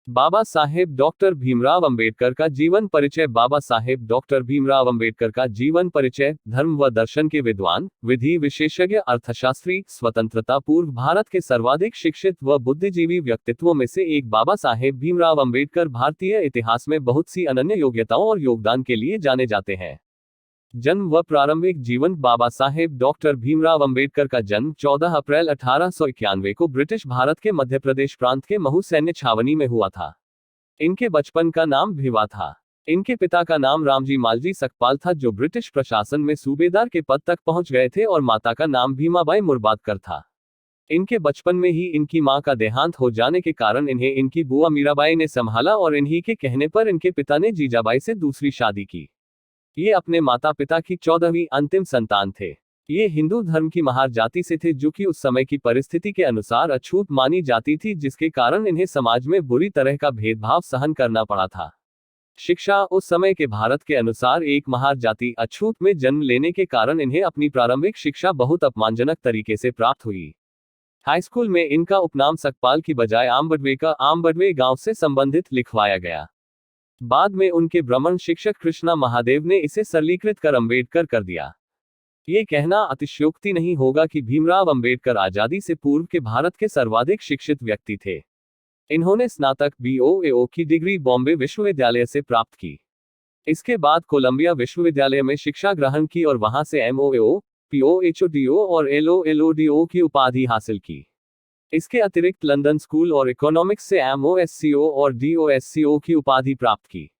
Baba Saheb doctor Bhimrao Ambedkar का जीवन परिचय। बाबा साहेब डॉक्टर भीमराव अंबेडकर का जीवन परिचय। धर्म व दर्शन के विद्वान, विधि विशेषज्ञ, अर्थशास्त्री, स्वतंत्रता पूर्व भारत के सर्वाधिक शिक्षित व बुद्धिजीवी व्यक्तित्वों में से एक बाबा साहेब भीमराव अंबेडकर भारतीय इतिहास में बहुत सी अनन्य योग्यताओं और योगदान के लिए जाने जाते हैं। जन्म व प्रारंभिक जीवन। बाबा साहेब डॉक्टर भीमराव अंबेडकर का जन्म 14 अप्रैल 1891 को ब्रिटिश भारत के मध्य प्रदेश प्रांत के महू सैन्य छावनी में हुआ था। इनके बचपन का नाम भिवा था। इनके पिता का नाम रामजी मालजी सकपाल था, जो ब्रिटिश प्रशासन में सूबेदार के पद तक पहुंच गए थे, और माता का नाम भीमाबाई मुर्बादकर था। इनके बचपन में ही इनकी मां का देहांत हो जाने के कारण इन्हें इनकी बुआ मीराबाई ने संभाला, और इन्हीं के कहने पर इनके पिता ने जीजाबाई से दूसरी शादी की। ये अपने माता पिता की 14वीं अंतिम संतान थे। ये हिंदू धर्म की महार जाति से थे, जो कि उस समय की परिस्थिति के अनुसार अछूत मानी जाती थी, जिसके कारण इन्हें समाज में बुरी तरह का भेदभाव सहन करना पड़ा था। शिक्षा। उस समय के भारत के अनुसार एक महार जाति अछूत में जन्म लेने के कारण इन्हें अपनी प्रारंभिक शिक्षा बहुत अपमानजनक तरीके से प्राप्त हुई। हाई स्कूल में इनका उपनाम सकपाल की बजाय आम्बडवे गांव से संबंधित लिखवाया गया। बाद में उनके ब्राह्मण शिक्षक कृष्णा महादेव ने इसे सरलीकृत कर अंबेडकर कर दिया। ये कहना अतिशयोक्ति नहीं होगा कि भीमराव अंबेडकर आजादी से पूर्व के भारत के सर्वाधिक शिक्षित व्यक्ति थे। इन्होंने स्नातक BOAO की डिग्री बॉम्बे विश्वविद्यालय से प्राप्त की। इसके बाद कोलंबिया विश्वविद्यालय में शिक्षा ग्रहण की और वहां से MOAO, POHODO और LOLODO की उपाधि हासिल की। इसके अतिरिक्त लंदन स्कूल और इकोनॉमिक्स से MOSCO और DOSCO की उपाधि प्राप्त की।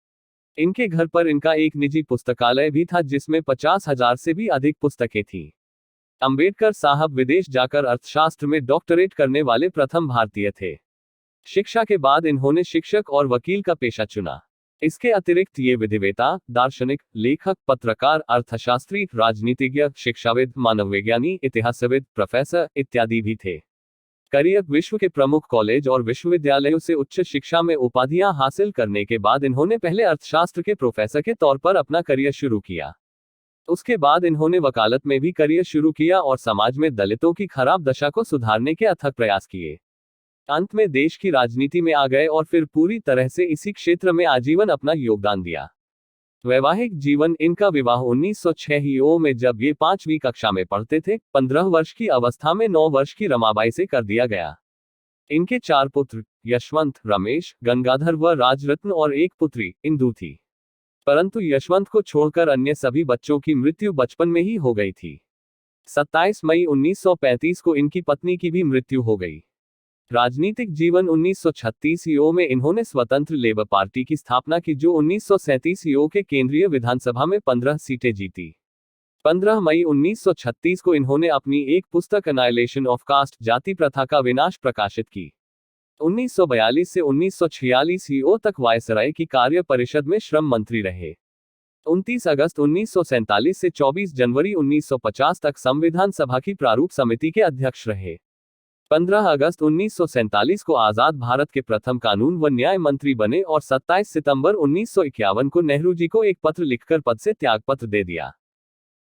इनके घर पर इनका एक निजी पुस्तकालय भी था, जिसमें 50,000 से भी अधिक पुस्तकें थीं। अंबेडकर साहब विदेश जाकर अर्थशास्त्र में डॉक्टरेट करने वाले प्रथम भारतीय थे। शिक्षा के बाद इन्होंने शिक्षक और वकील का पेशा चुना। इसके अतिरिक्त ये विधिवेता, दार्शनिक, लेखक, पत्रकार, अर्थशास्त्री, राजनीतिज्ञ, शिक्षाविद, मानवविज्ञानी, इतिहासविद, प्रोफेसर इत्यादि भी थे। करियर। विश्व के प्रमुख कॉलेज और विश्वविद्यालयों से उच्च शिक्षा में उपाधियां हासिल करने के बाद इन्होंने पहले अर्थशास्त्र के प्रोफेसर के तौर पर अपना करियर शुरू किया। उसके बाद इन्होंने वकालत में भी करियर शुरू किया और समाज में दलितों की खराब दशा को सुधारने के अथक प्रयास किए। अंत में देश की राजनीति में आ गए और फिर पूरी तरह से इसी क्षेत्र में आजीवन अपना योगदान दिया। वैवाहिक जीवन। इनका विवाह 1906 में, जब ये 5वीं कक्षा में पढ़ते थे, 15 वर्ष की अवस्था में 9 वर्ष की रमाबाई से कर दिया गया। इनके 4 पुत्र यशवंत, रमेश, गंगाधर व राजरत्न और एक पुत्री इंदु थी। परंतु यशवंत को छोड़कर अन्य सभी बच्चों की मृत्यु बचपन में ही हो गई थी। 27 मई 1935 को इनकी पत्नी की भी मृत्यु हो गई। राजनीतिक जीवन। 1936 में इन्होंने स्वतंत्र लेबर पार्टी की स्थापना की, जो 1937 के केंद्रीय विधानसभा में 15 सीटें जीती। 15 मई 1936 को इन्होंने अपनी एक पुस्तक एनाइलेशन ऑफ कास्ट, जाति प्रथा का विनाश, प्रकाशित की। 1942 से 1946 तक वायसराय की कार्य परिषद में श्रम मंत्री रहे। 29 अगस्त 1947 से 24 जनवरी 1950 तक संविधान सभा की प्रारूप समिति के अध्यक्ष रहे। 15 अगस्त 1947 को आजाद भारत के प्रथम कानून व न्याय मंत्री बने और 27 सितंबर 1951 को नेहरू जी को एक पत्र लिखकर पद से त्यागपत्र दे दिया।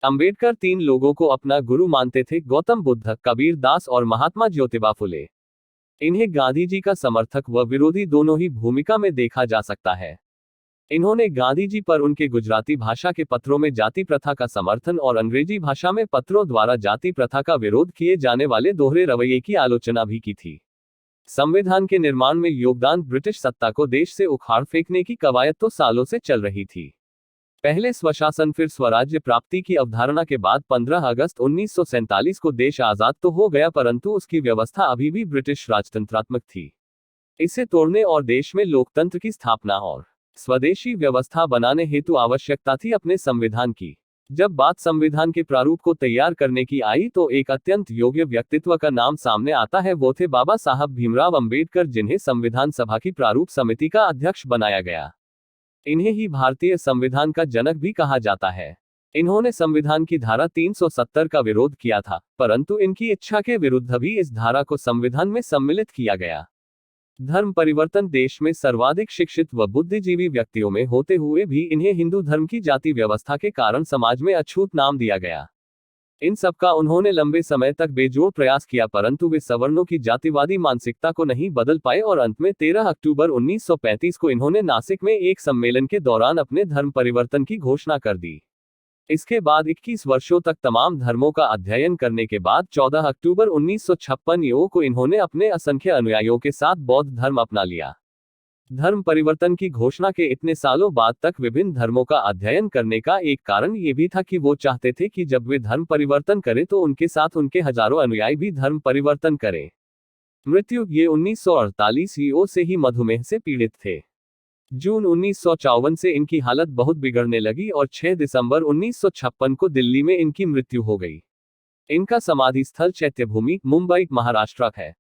अंबेडकर 3 लोगों को अपना गुरु मानते थे: गौतम बुद्ध, कबीर दास और महात्मा ज्योतिबा फुले। इन्हें गांधी जी का समर्थक व विरोधी दोनों ही भूमिका में देखा जा सकता है। इन्होंने गांधी जी पर उनके गुजराती भाषा के पत्रों में जाति प्रथा का समर्थन और अंग्रेजी भाषा में पत्रों द्वारा जाति प्रथा का विरोध किए जाने वाले दोहरे रवैये की आलोचना भी की थी। संविधान के निर्माण में योगदान। ब्रिटिश सत्ता को देश से उखाड़ फेंकने की कवायद तो सालों से चल रही थी। पहले स्वशासन फिर स्वराज्य प्राप्ति की अवधारणा के बाद 15 अगस्त 1947 को देश आजाद तो हो गया, परंतु उसकी व्यवस्था अभी भी ब्रिटिश राजतंत्रात्मक थी। इसे तोड़ने और देश में लोकतंत्र की स्थापना और स्वदेशी व्यवस्था बनाने हेतु आवश्यकता थी अपने संविधान की। जब बात संविधान के प्रारूप को तैयार करने की आई, तो एक अत्यंत योग्य व्यक्तित्व का नाम सामने आता है। वो थे बाबा साहब भीमराव अंबेडकर, जिन्हें संविधान सभा की प्रारूप समिति का अध्यक्ष बनाया गया। इन्हें ही भारतीय संविधान का जनक भी कहा जाता है। इन्होंने संविधान की धारा 370 का विरोध किया था, परंतु इनकी इच्छा के विरुद्ध भी इस धारा को संविधान में सम्मिलित किया गया। धर्म परिवर्तन। देश में सर्वाधिक शिक्षित व बुद्धिजीवी व्यक्तियों में होते हुए भी इन्हें हिंदू धर्म की जाति व्यवस्था के कारण समाज में अछूत नाम दिया गया। इन सबका उन्होंने लंबे समय तक बेजोड़ प्रयास किया, परंतु वे सवर्णों की जातिवादी मानसिकता को नहीं बदल पाए और अंत में 13 अक्टूबर 1935 को इन्होंने नासिक में एक सम्मेलन के दौरान अपने धर्म परिवर्तन की घोषणा कर दी। इसके बाद 21 वर्षों तक तमाम धर्मों का अध्ययन करने के बाद 14 अक्टूबर 1956 को इन्होंने अपने असंख्य अनुयायियों के साथ बौद्ध धर्म अपना लिया। धर्म परिवर्तन की घोषणा के इतने सालों बाद तक विभिन्न धर्मों का अध्ययन करने का एक कारण ये भी था कि वो चाहते थे कि जब वे धर्म परिवर्तन करें तो उनके साथ उनके हजारों अनुयायी भी धर्म परिवर्तन करें। मृत्यु, ये 1948 ईओ से ही मधुमेह से पीड़ित थे। जून 1954 से इनकी हालत बहुत बिगड़ने लगी और 6 दिसंबर 1956 को दिल्ली में इनकी मृत्यु हो गई। इनका समाधि स्थल चैत्यभूमि, मुंबई, महाराष्ट्र है।